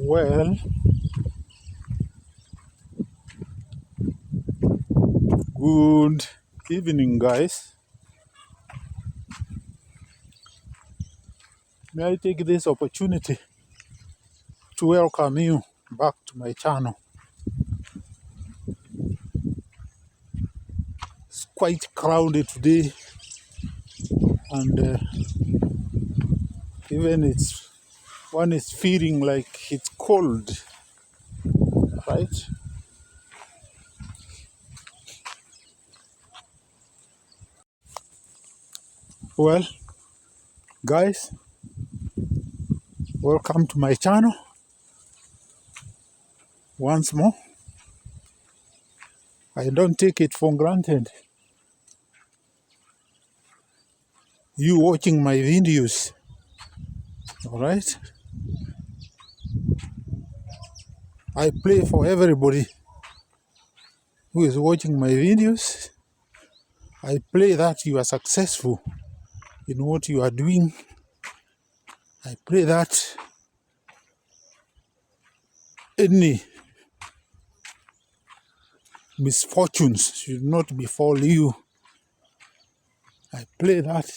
Well, good evening, guys. May I take this opportunity to welcome you back to my channel. It's quite crowded today, and even one is feeling like it's cold, right? Well, guys, welcome to my channel once more. I don't take it for granted you watching my videos, all right? I pray for everybody who is watching my videos. I pray that you are successful in what you are doing. I pray that any misfortunes should not befall you. I pray that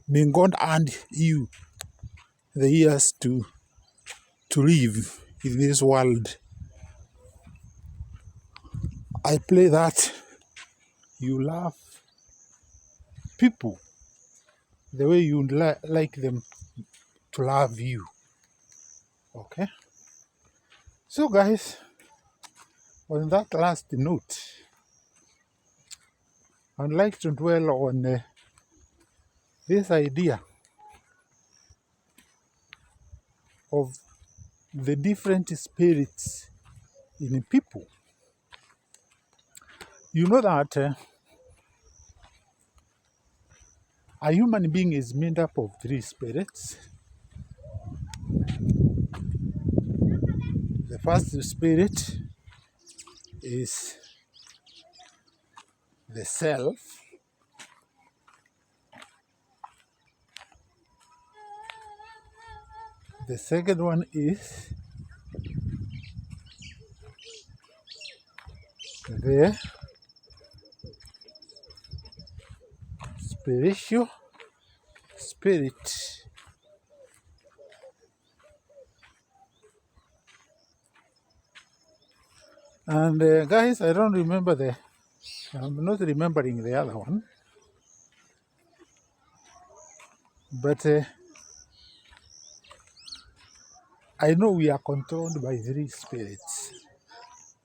may God add you the years to live in this world. I pray that you love people the way you like them to love you. Okay? So guys, on that last note, I'd like to dwell on this idea of the different spirits in people. You know that a human being is made up of 3 spirits. The first spirit is the self. The second one is the spiritual spirit. And guys, I don't remember I'm not remembering the other one. But I know we are controlled by 3 spirits.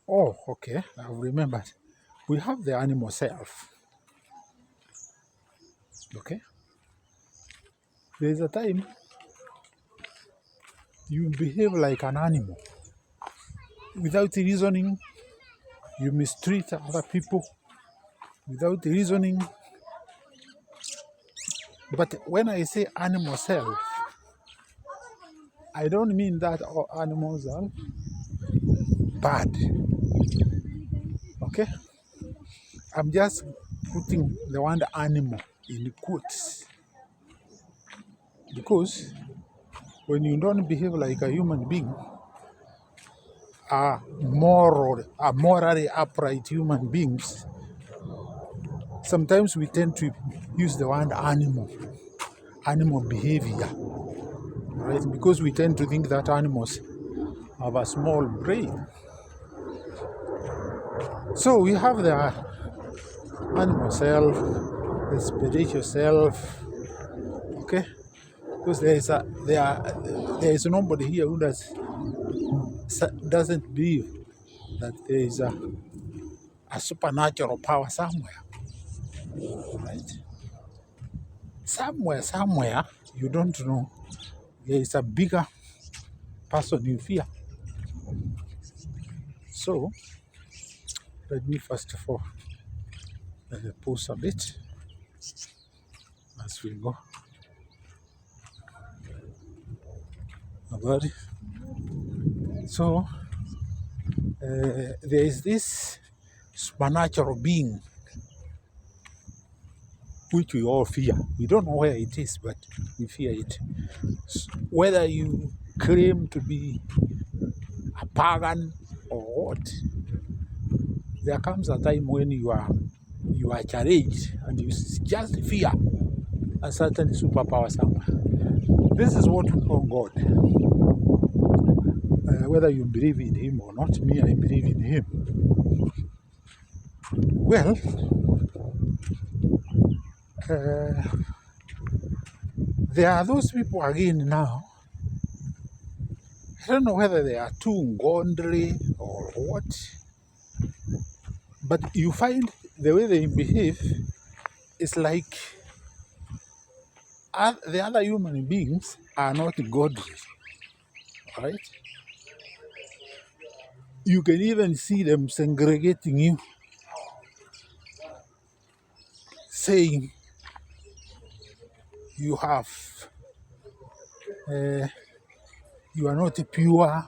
Oh, okay, I've remembered. We have the animal self. Okay? There's a time you behave like an animal. Without reasoning, you mistreat other people. Without reasoning. But when I say animal self, I don't mean that all animals are bad. Okay? I'm just putting the word animal in quotes. Because when you don't behave like a human being, morally upright human beings, sometimes we tend to use the word animal behavior, right? Because we tend to think that animals have a small brain. So we have the animal self, the spiritual self, okay? Because there is nobody here who doesn't believe that there is a supernatural power somewhere, right? Somewhere, you don't know, there is a bigger person you fear. So, let me first of all pause a bit as we go about it. So, there is this supernatural being which we all fear. We don't know where it is, but we fear it. Whether you claim to be a pagan or what, there comes a time when you are challenged and you just fear a certain superpower somewhere. This is what we call God. Whether you believe in him or not, me, I believe in him. Well, there are those people again now. I don't know whether they are too godly or what, but you find the way they behave is like the other human beings are not godly, right? You can even see them segregating you, saying you have, you are not pure,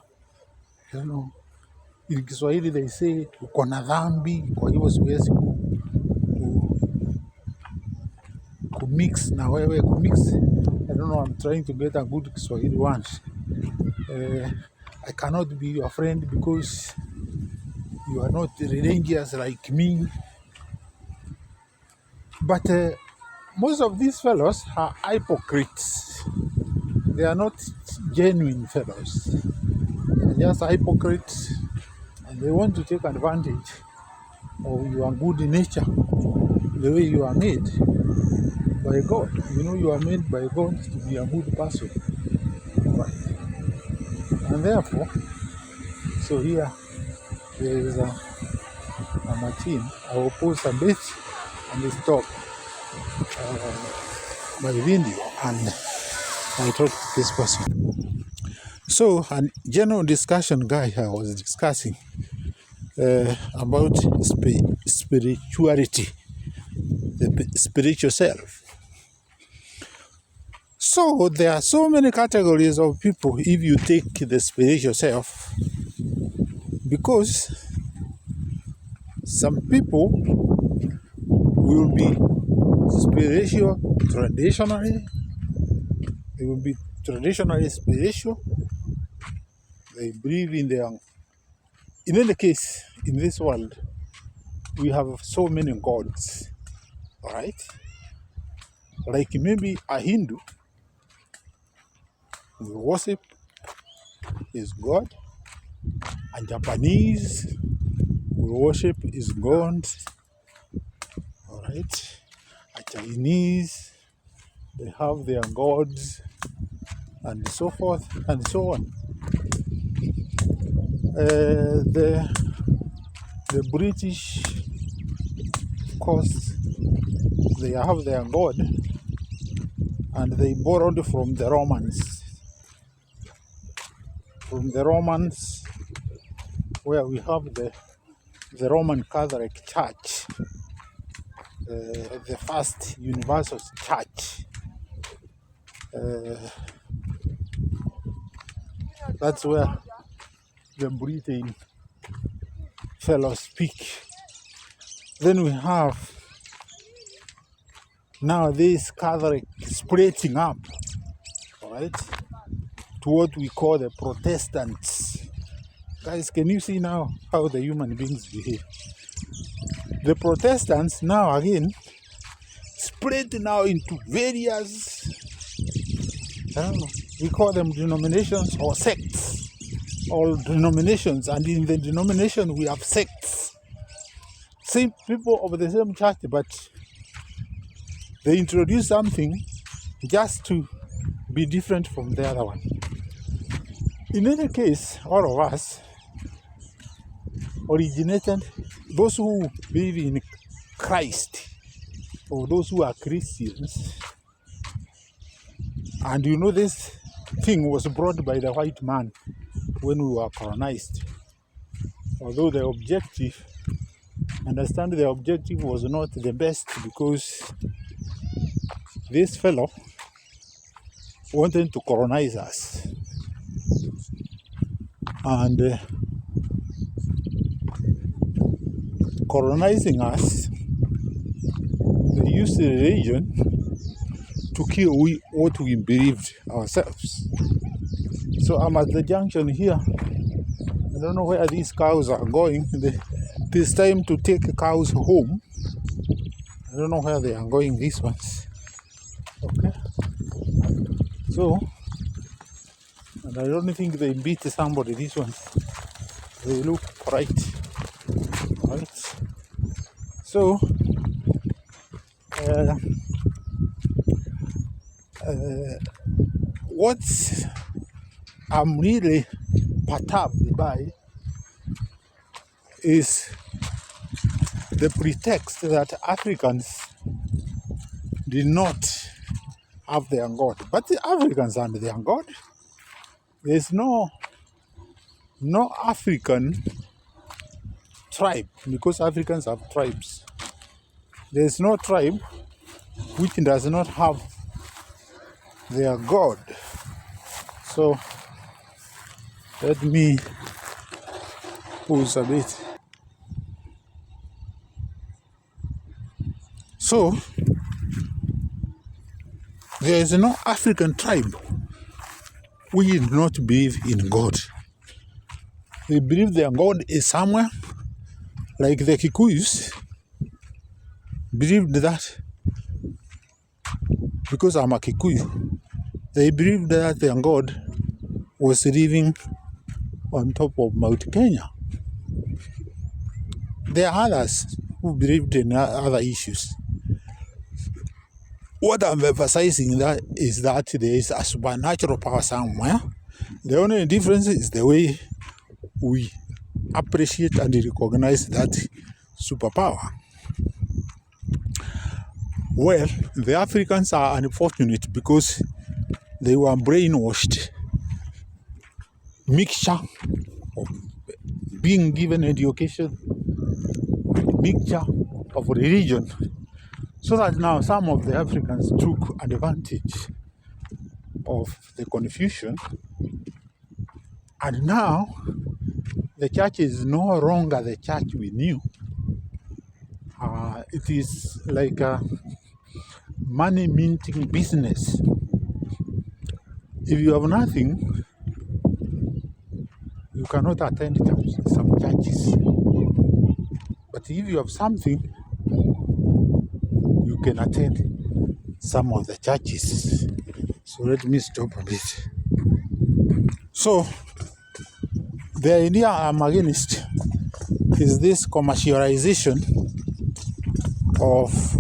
you know. In Kiswahili they say uko na dhambi, kwa hivyo siwezi kumix na wewe kumix. I don't know, I'm trying to get a good Kiswahili one. I cannot be your friend because you are not religious like me. But most of these fellows are hypocrites. They are not genuine fellows. They are just hypocrites, and they want to take advantage of your good nature, the way you are made by God. You know, you are made by God to be a good person. Right. And therefore, so here there is a machine. I will post a bit and stop my video and I talk to this person. So, a general discussion guy I was discussing about spirituality, the spiritual self. So there are so many categories of people if you take the spiritual self, because some people will be spiritual traditionally, they will be traditionally spiritual, they believe in their, in any case, in this world, we have so many gods, right? Like maybe a Hindu will worship his God, a Japanese will worship his God, all right? A Chinese, they have their gods, and so forth and so on. The British, of course, they have their god, and they borrowed from the Romans. From the Romans, where we have the Roman Catholic Church, the first universal church. That's where the Britain fellows speak. Then we have now this Catholic splitting up, right, to what we call the Protestants. Guys, can you see now how the human beings behave? The Protestants now again split now into various, I don't know, we call them denominations or sects, or denominations, and in the denomination we have sects. Same people of the same church, but they introduce something just to be different from the other one. In any case, all of us originated, those who believe in Christ, or those who are Christians, and you know this thing was brought by the white man when we were colonized. Although the objective, understand the objective was not the best, because this fellow wanted to colonize us. And colonizing us, they used use the religion to kill what we believed ourselves. So I'm at the junction here. I don't know where these cows are going. It's time to take cows home. I don't know where they are going, these ones. Okay. So, and I don't think they beat somebody, these ones. They look right. Right. So, what I'm really perturbed by is the pretext that Africans did not have their God. But the Africans are their God. There's no African tribe, because Africans have tribes. There's no tribe which does not have their God. So let me pause a bit. So there is no African tribe which do not believe in God. They believe their God is somewhere, like the Kikuyus believed that, because I'm a Kikuyu, they believed that their God was living on top of Mount Kenya. There are others who believed in other issues. What I'm emphasizing that is that there is a supernatural power somewhere. The only difference is the way we appreciate and recognize that superpower. Well, the Africans are unfortunate because they were brainwashed. Mixture of being given education, mixture of religion, so that now some of the Africans took advantage of the confusion, and now the church is no longer the church we knew. It is like a money minting business. If you have nothing, you cannot attend some churches. But if you have something, you can attend some of the churches. So let me stop a bit. So the idea I'm against is this commercialization of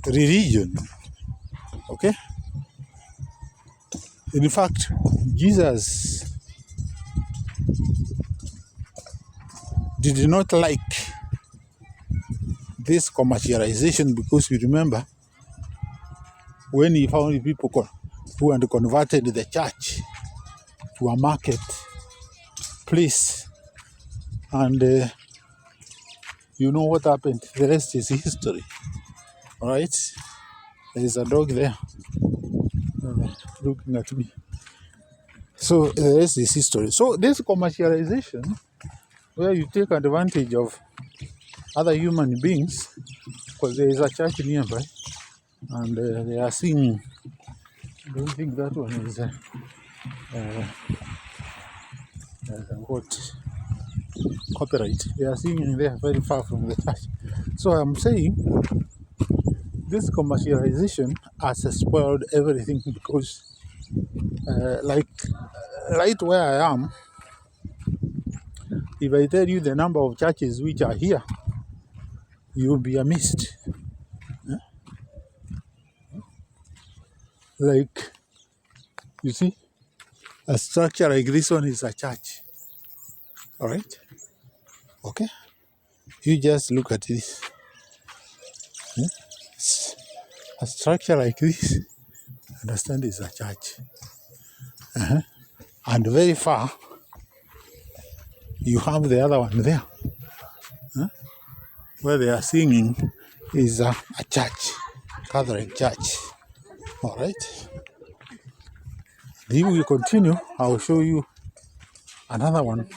religion. Okay? In fact, Jesus did not like this commercialization, because you remember when he found people who had converted the church to a market place, and you know what happened. The rest is history. All right? There is a dog there looking at me. So the rest is history. So this commercialization, where you take advantage of other human beings, because there is a church nearby, and they are singing. I don't think that one is what copyright. They are singing there very far from the church. So I'm saying this commercialization has spoiled everything, because like right where I am, if I tell you the number of churches which are here, you will be amazed. Like, you see, a structure like this one is a church. All right? Okay? You just look at this. A structure like this, understand, is a church. And very far, you have the other one there. Where they are singing is a church, Catholic church. All right? If we continue, I will show you another one,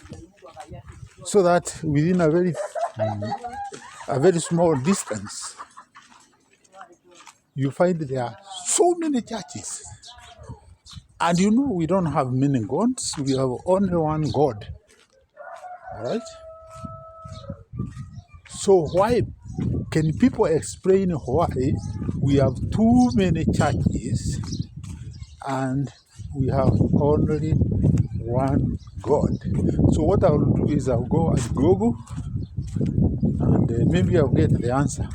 so that within a very small distance, you find there are so many churches. And you know, we don't have many gods, we have only one God. All right? So, why can people explain why we have too many churches and we have only one God? So, what I'll do is I'll go and Google and maybe I'll get the answer.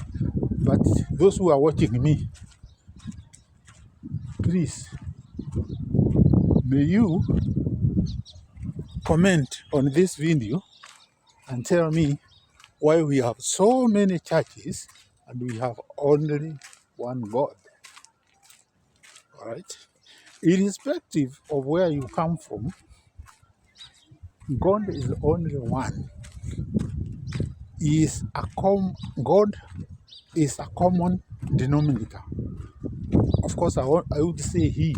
But those who are watching me, please, may you comment on this video and tell me why we have so many churches and we have only one God. All right? Irrespective of where you come from, God is only one. God is a common denominator. Of course, I would say He.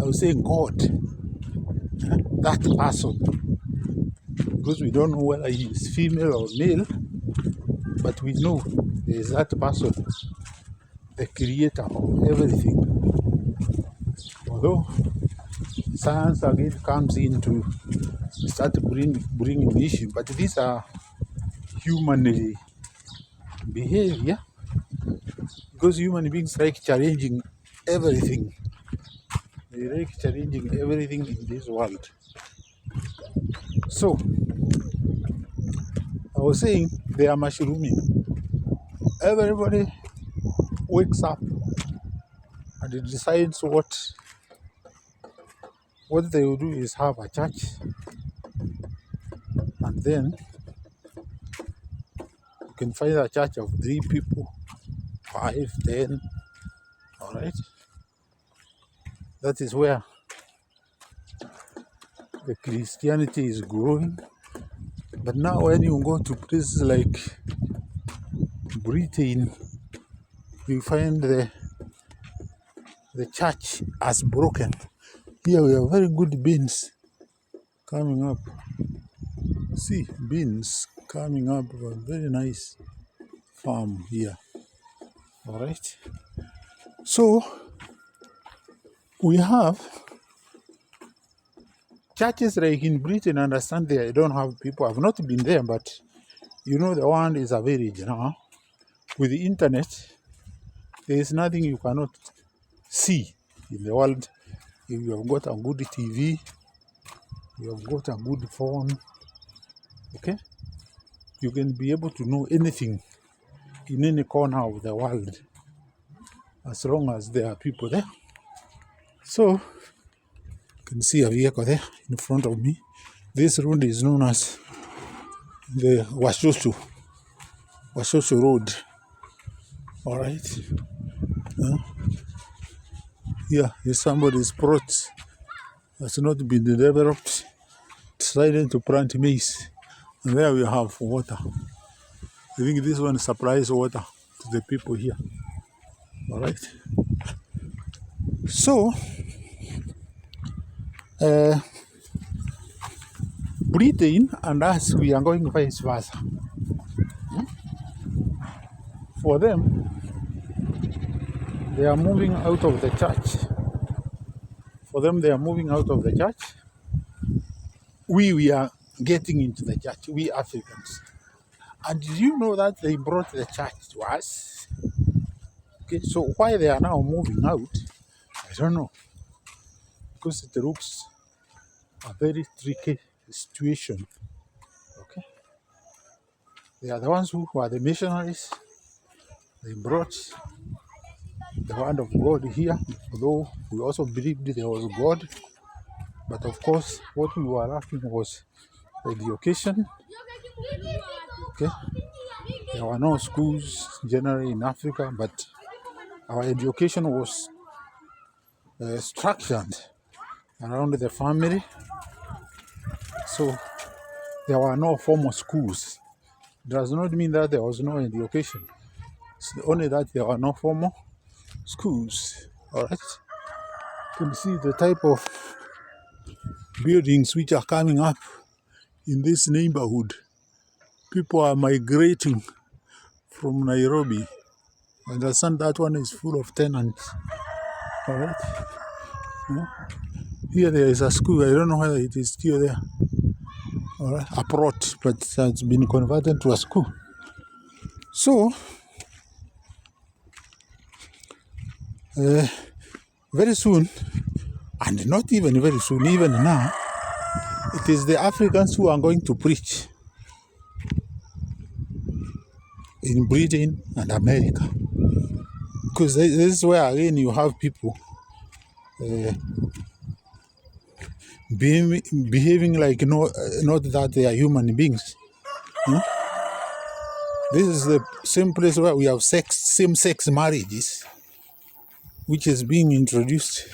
I would say God, that person, because we don't know whether He is female or male, but we know there is that person, the creator of everything. Although science again comes in to start bringing issue, but these are human behavior, because human beings like challenging everything. They like challenging everything in this world. So I was saying they are mushrooming. Everybody wakes up and it decides what they will do is have a church, and then you can find a church of 3 people, 5, 10. All right, that is where the Christianity is growing. But now when you go to places like Britain, you find the church has broken. Here we have very good beans coming up. See, beans coming up, a very nice farm here. All right. So we have churches like in Britain. Understand they don't have people. I've not been there, but you know the one is a village now. With the internet, there is nothing you cannot see in the world. If you have got a good TV, you have got a good phone, okay, you can be able to know anything in any corner of the world as long as there are people there. So you can see a vehicle there in front of me. This road is known as the Washoshu Road. All right. Here is somebody's plot that's not been developed, decided to plant maize. And there we have water. I think this one supplies water to the people here. All right. So, Britain and us, we are going vice versa. For them, they are moving out of the church. We are getting into the church, we Africans. And did you know that they brought the church to us? Okay, so why they are now moving out, I don't know. Because it looks a very tricky situation. Okay, they are the ones who are the missionaries. They brought the word of God here, although we also believed there was God. But of course, what we were lacking was education. Okay, there were no schools generally in Africa, but our education was structured around the family. So there were no formal schools. It does not mean that there was no education. It's only that there were no formal schools. All right. You can see the type of buildings which are coming up in this neighborhood. People are migrating from Nairobi. I understand that one is full of tenants. All right. Here there is a school. I don't know whether it is still there. All right. A plot, but it has been converted to a school. So, very soon, and not even very soon, even now, it is the Africans who are going to preach in Britain and America. Because this is where, again, you have people behaving like not that they are human beings. This is the same place where we have same-sex marriages, which is being introduced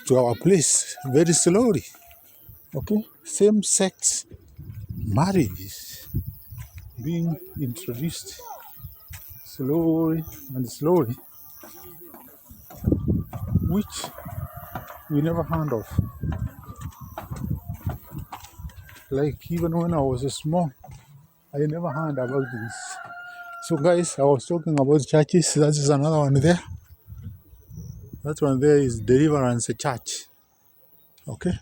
to our place very slowly. Okay, same-sex marriages being introduced slowly and slowly, which we never heard of. Like even when I was small, I never heard about this. So guys, I was talking about churches. That is another one there. That one there is Deliverance Church. Okay,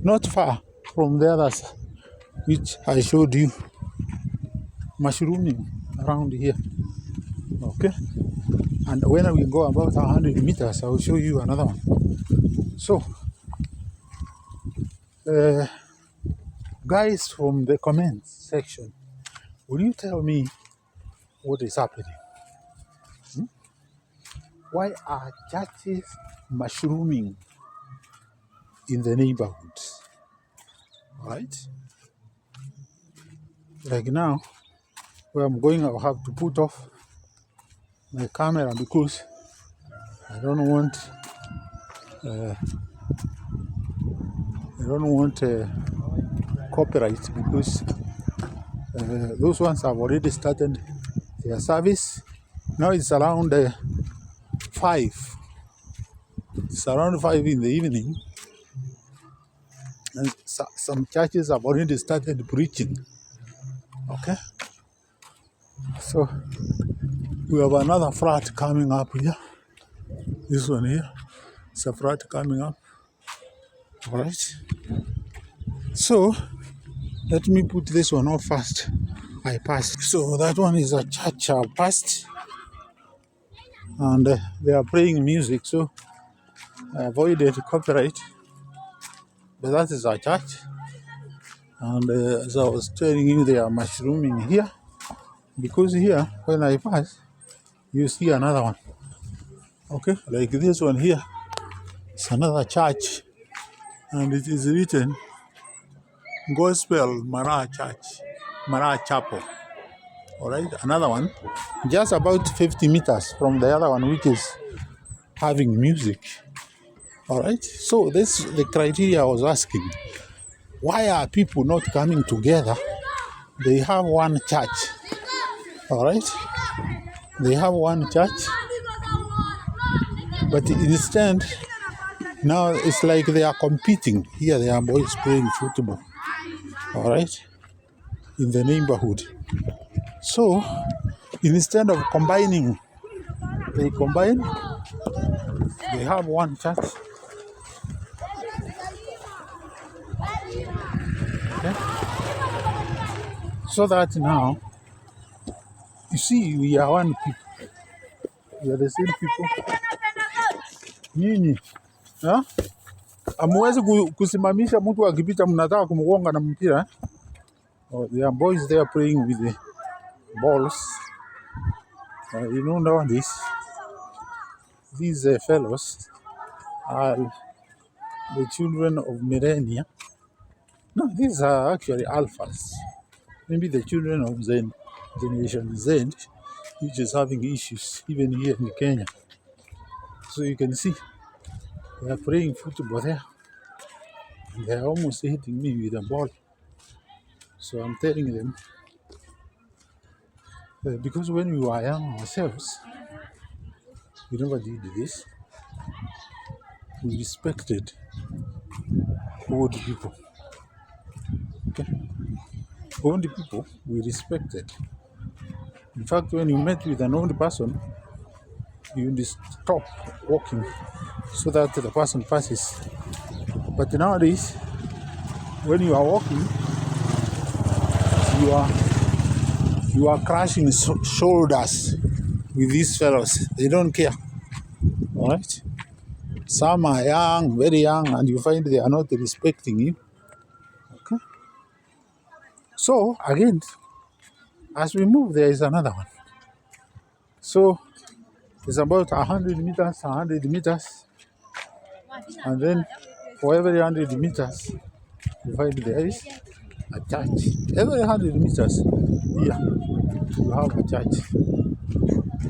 not far from the others, which I showed you, mushrooming around here. Okay, and when we go about 100 meters, I will show you another one. So, guys from the comments section, will you tell me what is happening? Why are churches mushrooming in the neighborhoods? Right? Like now, where I'm going, I'll have to put off my camera because I don't want copyright, because those ones have already started their service. Now it's around 5. It's around 5 in the evening, and some churches have already started preaching. Okay, so we have another frat coming up here. This one here, it's a frat coming up. All right. So let me put this one off first. I passed. So that one is a church I passed, and they are playing music. So I avoided copyright. But that is a church, and as I was telling you, they are mushrooming here, because here when I pass, you see another one. Okay, like this one here. It's another church, and it is written Gospel Mara Church, Mara Chapel. All right, another one, just about 50 meters from the other one, which is having music. All right, so this is the criteria I was asking. Why are people not coming together? They have one church. All right, they have one church, but instead, now it's like they are competing. Here they are boys playing football. All right, in the neighborhood. So instead of combining, they combine. They have one church. Okay. So that now, you see, we are one people. We are the same people. Nyinyi, hamuwezi kusimamisha mtu akipita, mnataka kumgonga na mpira. Oh, there are boys there playing with the balls. You know nowadays, these fellows are the children of millennia. No, these are actually alphas. Maybe the children of Zen, Generation Z, which is having issues even here in Kenya. So you can see they are playing football there, and they are almost hitting me with a ball. So I'm telling them, because when we were young ourselves, we never did this. We respected old people. Okay? Old people we respected. In fact, when you met with an old person, you just stop walking so that the person passes. But nowadays, when you are walking, you are crashing shoulders with these fellows. They don't care. All right. Some are young, very young, and you find they are not respecting you. Okay. So again, as we move, there is another one. So it's about 100 meters, 100 meters, and then for every 100 meters, you find there is a church. Every 100 meters, here you have a church.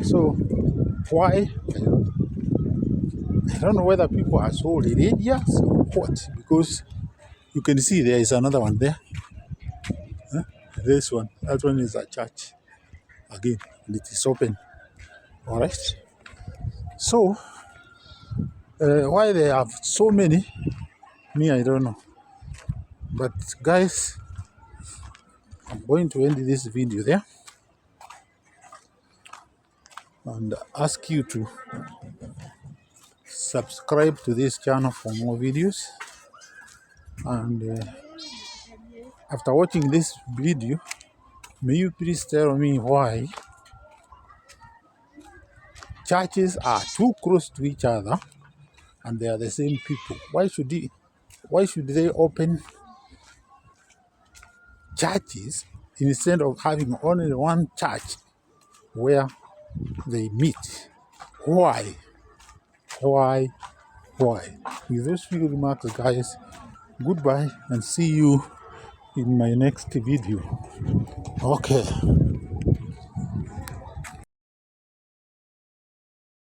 So why? I don't know whether people are so religious or what, because you can see there is another one there. Huh? This one, that one is a church. Again, and it is open. All right. So why they have so many, me I don't know. But guys, I'm going to end this video there and ask you to subscribe to this channel for more videos. And after watching this video, may you please tell me why churches are too close to each other and they are the same people. Why should they open churches instead of having only one church where they meet? Why? Why? Why? With those few remarks, guys, goodbye and see you in my next video. Okay.